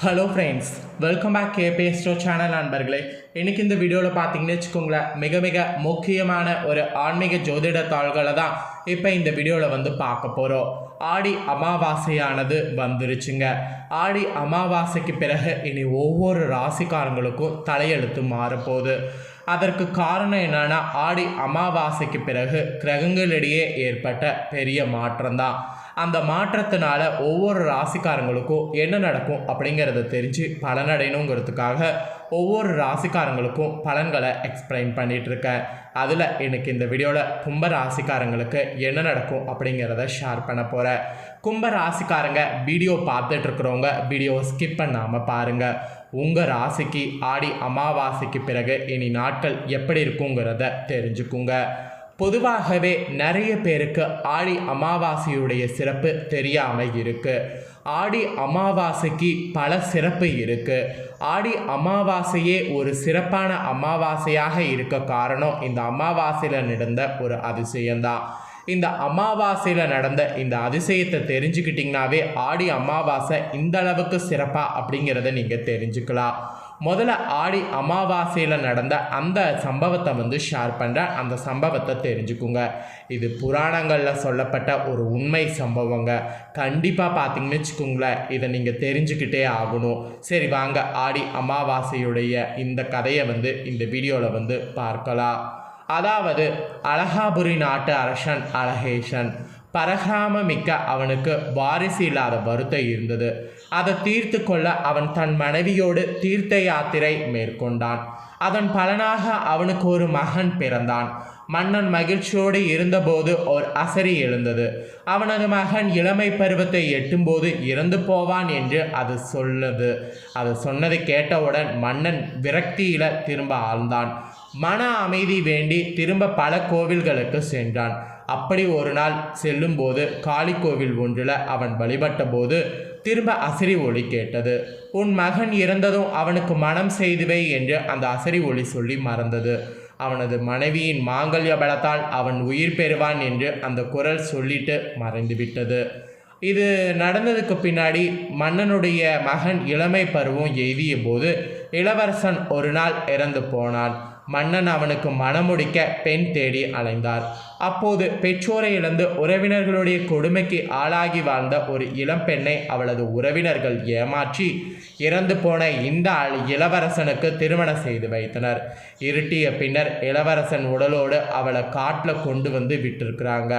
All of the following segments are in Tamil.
ஹலோ ஃப்ரெண்ட்ஸ், வெல்கம் பேக் கேபே ஸ்டோ சேனல் நண்பர்களே. இன்றைக்கி இந்த வீடியோவில் பார்த்தீங்கன்னு வச்சுக்கோங்களேன், மிக மிக முக்கியமான ஒரு ஆன்மீக ஜோதிட தாள்களை தான் இப்போ இந்த வீடியோவில் பார்க்க போகிறோம். ஆடி அமாவாசையானது வந்துருச்சுங்க. ஆடி அமாவாசைக்கு பிறகு இனி ஒவ்வொரு ராசிக்காரங்களுக்கும் தலையெழுத்து மாறப்போகுது. அதற்கு காரணம் என்னன்னா, ஆடி அமாவாசைக்கு பிறகு கிரகங்களிடையே ஏற்பட்ட பெரிய மாற்றம்தான். அந்த மாற்றத்தினால ஒவ்வொரு ராசிக்காரங்களுக்கும் என்ன நடக்கும் அப்படிங்கிறத தெரிஞ்சு பலனடையணுங்கிறதுக்காக ஒவ்வொரு ராசிக்காரங்களுக்கும் பலன்களை எக்ஸ்பிளைன் பண்ணிகிட்ருக்கேன். அதில் எனக்கு இந்த வீடியோவில் கும்ப ராசிக்காரங்களுக்கு என்ன நடக்கும் அப்படிங்கிறத ஷேர் பண்ண போகிறேன். கும்ப ராசிக்காரங்க வீடியோ பார்த்துட்ருக்குறவங்க வீடியோவை ஸ்கிப் பண்ணாமல் பாருங்கள். உங்கள் ராசிக்கு ஆடி அமாவாசைக்கு பிறகு இனி நாட்கள் எப்படி இருக்குங்கிறத தெரிஞ்சுக்குங்க. பொதுவாகவே நிறைய பேருக்கு ஆடி அமாவாசையுடைய சிறப்பு தெரியாமல் இருக்குது. ஆடி அமாவாசைக்கு பல சிறப்பு இருக்குது. ஆடி அமாவாசையே ஒரு சிறப்பான அமாவாசையாக இருக்க காரணம் இந்த அமாவாசையில் நடந்த ஒரு அதிசயம்தான். இந்த அமாவாசையில் நடந்த இந்த அதிசயத்தை தெரிஞ்சுக்கிட்டிங்கனாவே ஆடி அமாவாசை இந்த அளவுக்கு சிறப்பா அப்படிங்கிறத நீங்கள் தெரிஞ்சுக்கலாம். முதல்ல ஆடி அமாவாசையில் நடந்த அந்த சம்பவத்தை ஷேர் பண்ணுறேன். அந்த சம்பவத்தை தெரிஞ்சுக்குங்க. இது புராணங்களில் சொல்லப்பட்ட ஒரு உண்மை சம்பவங்க. கண்டிப்பாக பார்த்தீங்கன்னு வச்சுக்கோங்களேன், இதை நீங்கள் தெரிஞ்சுக்கிட்டே ஆகணும். சரி வாங்க, ஆடி அமாவாசையுடைய இந்த கதையை இந்த வீடியோவில் பார்க்கலாம். அதாவது அலகாபுரி நாட்டு அரசன் அழகேசன் பரகாமமிக்க அவனுக்கு வாரிசு இல்லாத வருத்தம் இருந்தது. அதை தீர்த்து கொள்ள அவன் தன் மனைவியோடு தீர்த்த யாத்திரை மேற்கொண்டான். அதன் பலனாக அவனுக்கு ஒரு மகன் பிறந்தான். மன்னன் மகிழ்ச்சியோடு இருந்தபோது ஒரு அசரி எழுந்தது. அவனது மகன் இளமை பருவத்தை எட்டும்போது இறந்து போவான் என்று அது சொன்னதை கேட்டவுடன் மன்னன் விரக்தியில் திரும்ப ஆழ்ந்தான். மன அமைதி வேண்டி திரும்ப பல கோவில்களுக்கு சென்றான். அப்படி ஒரு நாள் செல்லும்போது காளி கோவில் ஒன்றில் அவன் வழிபட்ட போது திரும்ப அசரி ஒளி கேட்டது. உன் மகன் இறந்ததும் அவனுக்கு மனம் செய்துவை என்று அந்த அசரி ஒளி சொல்லி மறந்தது. அவனது மனைவியின் மாங்கல்ய பலத்தால் அவன் உயிர் பெறுவான் என்று அந்த குரல் சொல்லிட்டு மறைந்துவிட்டது. இது நடந்ததுக்கு பின்னாடி மன்னனுடைய மகன் இளமை பருவம் எய்திய போது இளவரசன் ஒரு நாள் இறந்து போனான். மன்னன் அவனுக்கு மணமுடிக்க பெண் தேடி அலைந்தார். அப்போது பெற்றோரை இழந்து உறவினர்களுடைய கொடுமைக்கு ஆளாகி வாழ்ந்த ஒரு இளம்பெண்ணை அவளது உறவினர்கள் ஏமாற்றி இறந்து போன இந்த இளவரசனுக்கு திருமணம் செய்து வைத்தனர். இருட்டிய பின்னர் இளவரசன் உடலோடு அவளை காட்டில் கொண்டு விட்டிருக்கிறாங்க.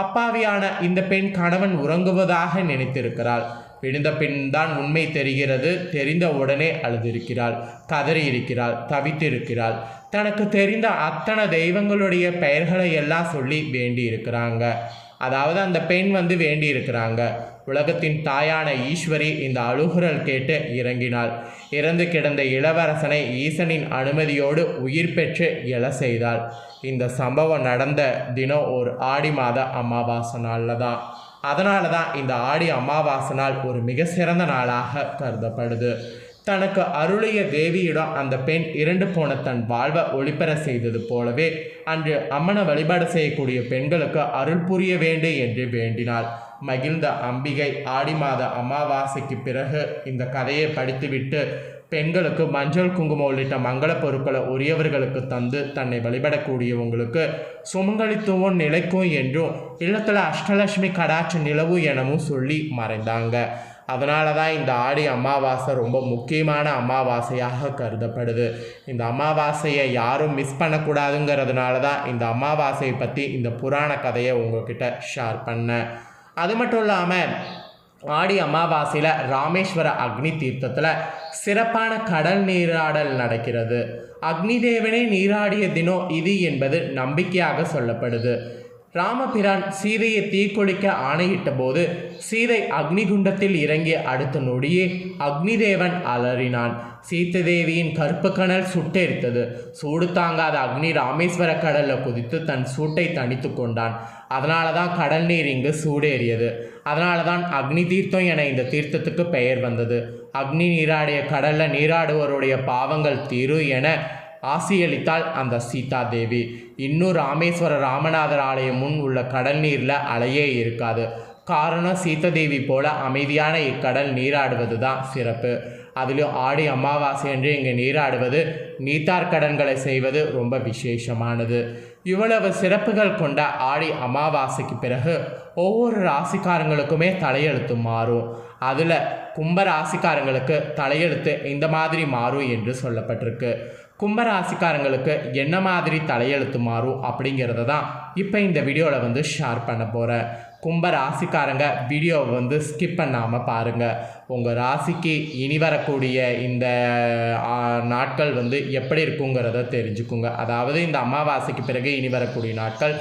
அப்பாவியான இந்த பெண் கணவன் உறங்குவதாக நினைத்திருக்கிறாள். விழுந்த பின் தான் உண்மை தெரிகிறது. தெரிந்த உடனே அழுதிருக்கிறாள், கதறியிருக்கிறாள், தவித்திருக்கிறாள். தனக்கு தெரிந்த அத்தனை தெய்வங்களுடைய பெயர்களை எல்லாம் சொல்லி வேண்டி இருக்கிறாங்க. அதாவது அந்த பெண் வேண்டி இருக்கிறாங்க. உலகத்தின் தாயான ஈஸ்வரி இந்த அழுகுரல் கேட்டு இறங்கினாள். இறந்து கிடந்த இளவரசனை ஈசனின் அனுமதியோடு உயிர் பெற்று எழ செய்தாள். இந்த சம்பவம் நடந்த தினம் ஒரு ஆடி மாத அமாவாசை நாளில் தான். அதனால தான் இந்த ஆடி அமாவாசை நாள் ஒரு மிக சிறந்த நாளாக கருதப்படுது. தனக்கு அருளிய தேவியிடம் அந்த பெண் இரண்டு போன தன் வாழ்வை ஒளிபெற செய்தது போலவே அன்று அம்மனை வழிபாடு செய்யக்கூடிய பெண்களுக்கு அருள் புரிய வேண்டும் என்று வேண்டினாள். மகிழ்ந்த அம்பிகை ஆடி மாத அமாவாசைக்கு பிறகு இந்த கதையை படித்துவிட்டு பெண்களுக்கு மஞ்சள் குங்குமம் உள்ளிட்ட மங்கள பொருட்களை உரியவர்களுக்கு தந்து தன்னை வழிபடக்கூடியவங்களுக்கு சுமங்கலித்துவம் நிலைக்கும் என்றும் இல்லத்தில் அஷ்டலட்சுமி கடாட்சி நிலவு எனவும் சொல்லி மறைந்தாங்க. அதனால தான் இந்த ஆடி அமாவாசை ரொம்ப முக்கியமான அமாவாசையாக கருதப்படுது. இந்த அமாவாசையை யாரும் மிஸ் பண்ணக்கூடாதுங்கிறதுனால தான் இந்த அமாவாசையை பற்றி இந்த புராண கதையை உங்கள்கிட்ட ஷேர் பண்ணேன். அது மட்டும் இல்லாமல் ஆடி அமாவாசையில் ராமேஸ்வர அக்னி தீர்த்தத்தில் சிறப்பான கடல் நீராடல் நடக்கிறது. அக்னி தேவனே நீராடிய தினம் இது என்பது நம்பிக்கையாக சொல்லப்படுது. ராமபிரான் சீதையை தீக்குளிக்க ஆணையிட்ட போது சீதை அக்னிகுண்டத்தில் இறங்கிய அடுத்த நொடியே அக்னிதேவன் அலறினான். சீததேவியின் கருப்பு கனல் சுட்டெரித்தது. சூடு தாங்காத அக்னி ராமேஸ்வர கடலில் குதித்து தன் சூட்டை தணித்து கொண்டான். அதனால தான் கடல் நீர் இங்கு சூடேறியது. அதனால தான் அக்னி தீர்த்தம் என இந்த தீர்த்தத்துக்கு பெயர் வந்தது. அக்னி நீராடிய கடலில் நீராடுவருடைய பாவங்கள் தீரு என ஆசியளித்தாள் அந்த சீதா தேவி. இன்னும் ராமேஸ்வர ராமநாதர் ஆலயம் முன் உள்ள கடல் நீரில் அலையே இருக்காது. காரணம் சீததேவி போல அமைதியான இக்கடல் நீராடுவது தான் சிறப்பு. அதிலும் ஆடி அமாவாசை என்று இங்கே நீராடுவது, நீத்தார்கடன்களை செய்வது ரொம்ப விசேஷமானது. இவ்வளவு சிறப்புகள் கொண்ட ஆடி அமாவாசைக்கு பிறகு ஒவ்வொரு ராசிக்காரங்களுக்குமே தலையெழுத்து மாறும். அதில் கும்ப ராசிக்காரங்களுக்கு தலையெழுத்து இந்த மாதிரி மாறும் என்று சொல்லப்பட்டிருக்கு. கும்ப ராசிக்காரங்களுக்கு என்ன மாதிரி தலையெழுத்து மாறும் அப்படிங்கிறத தான் இப்போ இந்த வீடியோவில் ஷேர் பண்ண போகிறேன். கும்ப ராசிக்காரங்க வீடியோவை ஸ்கிப் பண்ணாமல் பாருங்கள். உங்கள் ராசிக்கு இனி வரக்கூடிய இந்த நாட்கள் எப்படி இருக்குங்கிறத தெரிஞ்சுக்குங்க. அதாவது இந்த அமாவாசைக்கு பிறகு இனி வரக்கூடிய நாட்கள்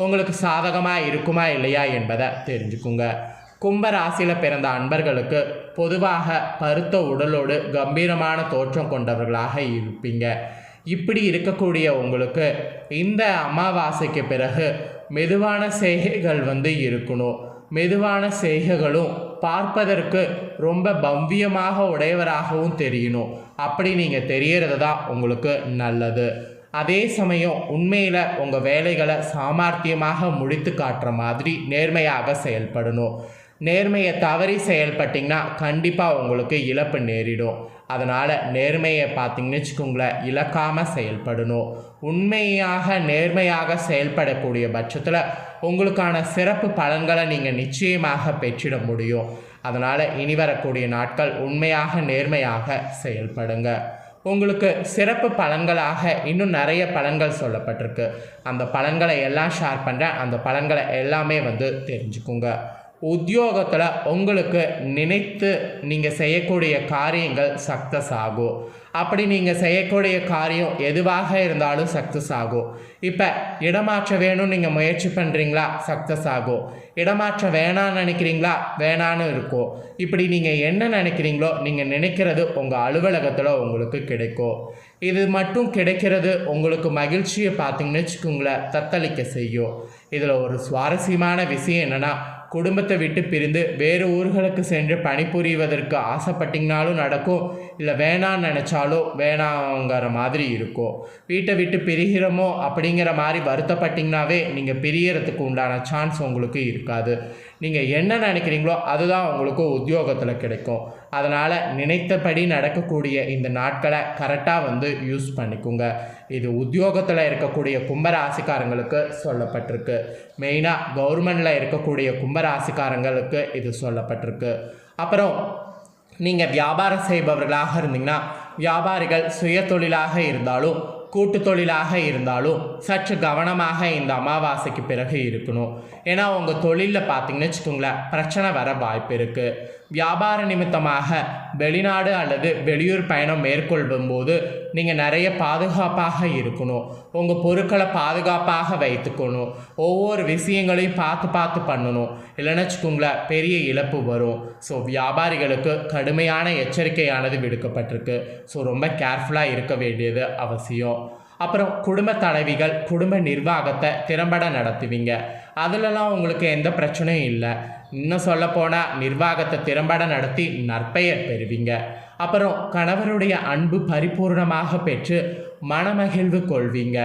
உங்களுக்கு சாதகமாக இருக்குமா இல்லையா என்பதை தெரிஞ்சுக்குங்க. கும்ப ராசியில் பிறந்த அன்பர்களுக்கு பொதுவாக பருத்த உடலோடு கம்பீரமான தோற்றம் கொண்டவர்களாக இருப்பீங்க. இப்படி இருக்கக்கூடிய உங்களுக்கு இந்த அமாவாசைக்கு பிறகு மெதுவான செய்கைகள் இருக்கணும். மெதுவான செய்கைகளும் பார்ப்பதற்கு ரொம்ப பவ்யமாக உடையவராகவும் தெரியணும். அப்படி நீங்கள் தெரியறது தான் உங்களுக்கு நல்லது. அதே சமயம் உண்மையில் உங்கள் வேலைகளை சாமர்த்தியமாக முடித்து காட்டுற மாதிரி நேர்மையாக செயல்படணும். நேர்மையை தவறி செயல்பட்டிங்கன்னா கண்டிப்பாக உங்களுக்கு இழப்பு நேரிடும். அதனால் நேர்மையை பார்த்தீங்கன்னு வச்சுக்கோங்களேன், இழக்காமல் செயல்படணும். உண்மையாக நேர்மையாக செயல்படக்கூடிய பட்சத்தில் உங்களுக்கான சிறப்பு பலன்களை நீங்கள் நிச்சயமாக பெற்றிட முடியும். அதனால் இனி வரக்கூடிய நாட்கள் உண்மையாக நேர்மையாக செயல்படுங்க. உங்களுக்கு சிறப்பு பலன்களாக இன்னும் நிறைய பலன்கள் சொல்லப்பட்டிருக்கு. அந்த பலன்களை எல்லாம் ஷேர் பண்ணுறேன். அந்த பலன்களை எல்லாமே தெரிஞ்சுக்குங்க. உத்தியோகத்தில் உங்களுக்கு நினைத்து நீங்கள் செய்யக்கூடிய காரியங்கள் சக்ஸஸ் ஆகும். அப்படி நீங்கள் செய்யக்கூடிய காரியம் எதுவாக இருந்தாலும் சக்ஸஸ் ஆகும். இப்போ இடமாற்ற வேணும்னு நீங்கள் முயற்சி பண்ணுறீங்களா, சக்ஸஸ் ஆகும். இடமாற்ற வேணான்னு நினைக்கிறீங்களா, வேணான்னு இருக்கும். இப்படி நீங்கள் என்ன நினைக்கிறீங்களோ, நீங்கள் நினைக்கிறது உங்கள் அலுவலகத்தில் உங்களுக்கு கிடைக்கும். இது மட்டும் கிடைக்கிறது உங்களுக்கு மகிழ்ச்சியை பார்த்தீங்கன்னு வச்சுக்கோங்களேன், தத்தளிக்க செய்யும். இதில் ஒரு சுவாரஸ்யமான விஷயம் என்னென்னா, குடும்பத்தை விட்டு பிரிந்து வேறு ஊர்களுக்கு சென்று பணிபுரிவதற்கு ஆசைப்பட்டிங்கனாலும் நடக்கும், இல்லை வேணான்னு நினச்சாலும் வேணாங்கிற மாதிரி இருக்கும். வீட்டை விட்டு பிரிகிறோமோ அப்படிங்கிற மாதிரி வருத்தப்பட்டிங்கனாவே நீங்கள் பிரியறதுக்கு உண்டான சான்ஸ் உங்களுக்கு இருக்காது. நீங்கள் என்ன நினைக்கிறீங்களோ அதுதான் உங்களுக்கு உத்தியோகத்தில் கிடைக்கும். அதனால் நினைத்தபடி நடக்கக்கூடிய இந்த நாட்களை கரெக்டாக யூஸ் பண்ணிக்கோங்க. இது உத்தியோகத்தில் இருக்கக்கூடிய கும்பராசிக்காரங்களுக்கு சொல்லப்பட்டிருக்கு. மெயினாக கவர்மெண்டில் இருக்கக்கூடிய கும்பராசிக்காரங்களுக்கு இது சொல்லப்பட்டிருக்கு. அப்புறம் நீங்கள் வியாபாரம் செய்பவர்களாக இருந்தீங்கன்னா, வியாபாரிகள் சுய தொழிலாக இருந்தாலும் கூட்டு தொழிலாக இருந்தாலும் சற்று கவனமாக இந்த அமாவாசைக்கு பிறகு இருக்கணும். ஏன்னா உங்கள் தொழிலில் பார்த்தீங்கன்னு வச்சுக்கோங்களேன், பிரச்சனை வர வாய்ப்பு இருக்குது. வியாபார நிமித்தமாக வெளிநாடு அல்லது வெளியூர் பயணம் மேற்கொள்ளும் போது நீங்கள் நிறைய பாதுகாப்பாக இருக்கணும். உங்கள் பொருட்களை பாதுகாப்பாக வைத்துக்கணும். ஒவ்வொரு விஷயங்களையும் பார்த்து பண்ணணும். இல்லைன்னு வச்சுக்கோங்களேன், பெரிய இழப்பு வரும். ஸோ வியாபாரிகளுக்கு கடுமையான எச்சரிக்கையானது விடுக்கப்பட்டிருக்கு. ஸோ ரொம்ப கேர்ஃபுல்லாக இருக்க வேண்டியது அவசியம். அப்புறம் குடும்ப தலைவிகள் குடும்ப நிர்வாகத்தை திறம்பட நடத்துவீங்க. அதிலலாம் உங்களுக்கு எந்த பிரச்சனையும் இல்லை. இன்னும் சொல்லப்போனால் நிர்வாகத்தை திறம்பட நடத்தி நற்பெயர் பெறுவீங்க. அப்புறம் கணவருடைய அன்பு பரிபூர்ணமாக பெற்று மனமகிழ்வு கொள்வீங்க.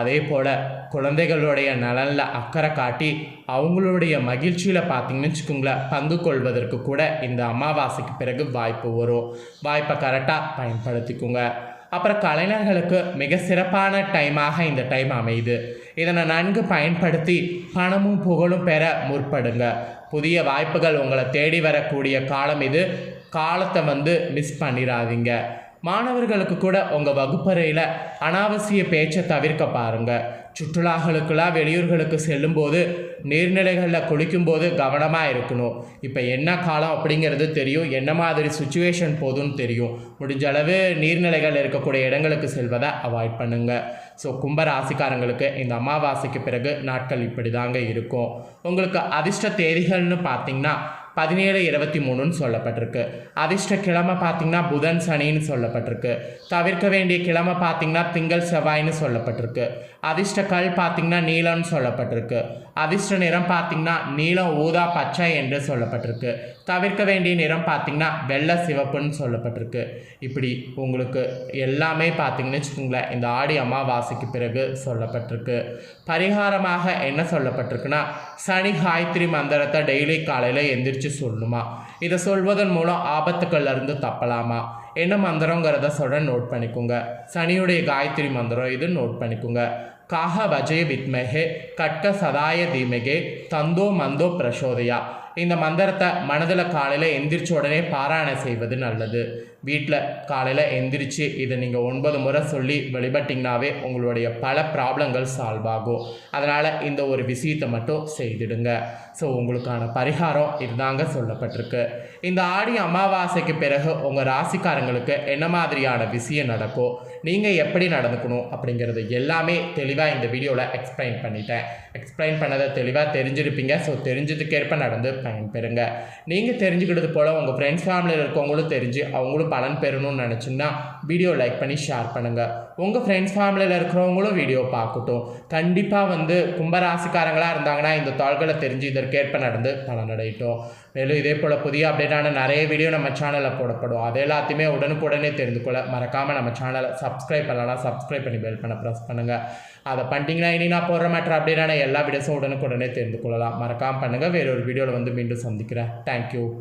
அதே போல் குழந்தைகளுடைய நலனில் அக்கறை காட்டி அவங்களுடைய மகிழ்ச்சியில் பார்த்தீங்கன்னு வச்சுக்கோங்களேன், பங்கு கொள்வதற்கு கூட இந்த அமாவாசைக்கு பிறகு வாய்ப்பு வரும். வாய்ப்பை கரெக்டாக பயன்படுத்திக்கோங்க. அப்புறம் கலைஞர்களுக்கு மிக சிறப்பான டைமாக இந்த டைம் அமையுது. இதனை நன்கு பயன்படுத்தி பணமும் புகழும் பெற முற்படுங்க. புதிய வாய்ப்புகள் உங்களை தேடி வரக்கூடிய காலம் இது. காலத்தை மிஸ் பண்ணிடாதீங்க. மாணவர்களுக்கு கூட உங்கள் வகுப்பறையில் அனாவசிய பேச்சை தவிர்க்க பாருங்கள். சுற்றுலாக்களுக்கெல்லாம் வெளியூர்களுக்கு செல்லும்போது நீர்நிலைகளில் குளிக்கும்போது கவனமாக இருக்கணும். இப்போ என்ன காலம் அப்படிங்கிறது தெரியும், என்ன மாதிரி சுச்சுவேஷன் போதுன்னு தெரியும். முடிஞ்ச அளவு நீர்நிலைகள் இருக்கக்கூடிய இடங்களுக்கு செல்வதை அவாய்ட் பண்ணுங்கள். ஸோ கும்பராசிக்காரங்களுக்கு இந்த அமாவாசைக்கு பிறகு நாட்கள் இப்படி தாங்க இருக்கும். உங்களுக்கு அதிர்ஷ்ட தேதிகள்னு பார்த்தீங்கன்னா 17, 23ன்னு சொல்லப்பட்டிருக்கு. அதிர்ஷ்ட கிழமை பார்த்திங்கன்னா புதன், சனின்னு சொல்லப்பட்டிருக்கு. தவிர்க்க வேண்டிய கிழமை பார்த்திங்கன்னா திங்கள், செவ்வாய்னு சொல்லப்பட்டிருக்கு. அதிர்ஷ்ட கல் பார்த்திங்கன்னா நீலம்னு சொல்லப்பட்டிருக்கு. அதிர்ஷ்ட நிறம் பார்த்தீங்கன்னா நீலம், ஊதா, பச்சை என்று சொல்லப்பட்டிருக்கு. தவிர்க்க வேண்டிய நிறம் பார்த்தீங்கன்னா வெள்ளை, சிவப்புன்னு சொல்லப்பட்டிருக்கு. இப்படி உங்களுக்கு எல்லாமே பார்த்தீங்கன்னு வச்சுக்கோங்களேன் இந்த ஆடி அமாவாசைக்கு பிறகு சொல்லப்பட்டிருக்கு. பரிகாரமாக என்ன சொல்லப்பட்டிருக்குன்னா சனி காயத்ரி மந்திரத்தை டெய்லி காலையில் எந்திரிச்சு சொல்லணுமா. இதை சொல்வதன் மூலம் ஆபத்துக்கள்லேருந்து தப்பலாமா. என்ன மந்திரங்கிறத சொல்ல நோட் பண்ணிக்கோங்க. சனியுடைய காயத்ரி மந்திரம் இது நோட் பண்ணிக்கோங்க. காக வஜய வித்மகே கட்க சதாய தீமகே தந்தோ மந்தோ பிரசோதயா. இந்த மந்திரத்தை மனதில் காலையில் எந்திரிச்ச உடனே பாராயணம் செய்வது நல்லது. வீட்டில் காலையில் எந்திரிச்சு இதை நீங்கள் 9 முறை சொல்லி வழிபட்டிங்கனாவே உங்களுடைய பல ப்ராப்ளங்கள் சால்வ் ஆகும். அதனால் இந்த ஒரு விஷயத்தை மட்டும் செய்திடுங்க. ஸோ உங்களுக்கான பரிகாரம் இதுதாங்க சொல்லப்பட்டிருக்கு. இந்த ஆடி அமாவாசைக்கு பிறகு உங்கள் ராசிக்காரங்களுக்கு என்ன மாதிரியான விஷயம் நடக்கும், நீங்கள் எப்படி நடந்துக்கணும் அப்படிங்கிறது எல்லாமே தெளிவாக இந்த வீடியோவில் எக்ஸ்பிளைன் பண்ணிட்டேன். எக்ஸ்பிளைன் பண்ணதை தெளிவாக தெரிஞ்சிருப்பீங்க. ஸோ தெரிஞ்சதுக்கேற்ப நடந்து பயன்பெறுங்க. நீங்கள் தெரிஞ்சுக்கிட்டது போல் உங்கள் ஃப்ரெண்ட்ஸ் ஃபேமிலியில் இருக்கவங்களும் தெரிஞ்சு அவங்களும் பலன் பெறணும்னு நினச்சிங்கன்னா வீடியோ லைக் பண்ணி ஷேர் பண்ணுங்கள். உங்கள் ஃப்ரெண்ட்ஸ் ஃபேமிலியில் இருக்கிறவங்களும் வீடியோ பார்க்கட்டும். கண்டிப்பாக கும்பராசிக்காரங்களாக இருந்தாங்கன்னா இந்த தாள்களை தெரிஞ்சு இதற்கேற்ப நடந்து பலனடையட்டும். மேலும் இதே போல் புதிய அப்டேட்டான நிறைய வீடியோ நம்ம சேனலில் போடப்படும். அது எல்லாத்தையுமே உடனுக்குடனே தெரிந்து கொள்ள மறக்காமல் நம்ம சேனலை சப்ஸ்கிரைப் பண்ணலாம். சப்ஸ்கிரைப் பண்ணி பெல் பண்ண ப்ரெஸ் பண்ணுங்கள். அதை பண்ணிட்டீங்கன்னா இனி நான் போடுற மற்ற அப்டேட்டான எல்லா வீடியோஸும் உடனுக்குடனே தெரிந்து கொள்ளலாம். மறக்காமல் பண்ணுங்கள். வேறொரு வீடியோவில் மீண்டும் சந்திக்கிறேன். தேங்க்யூ.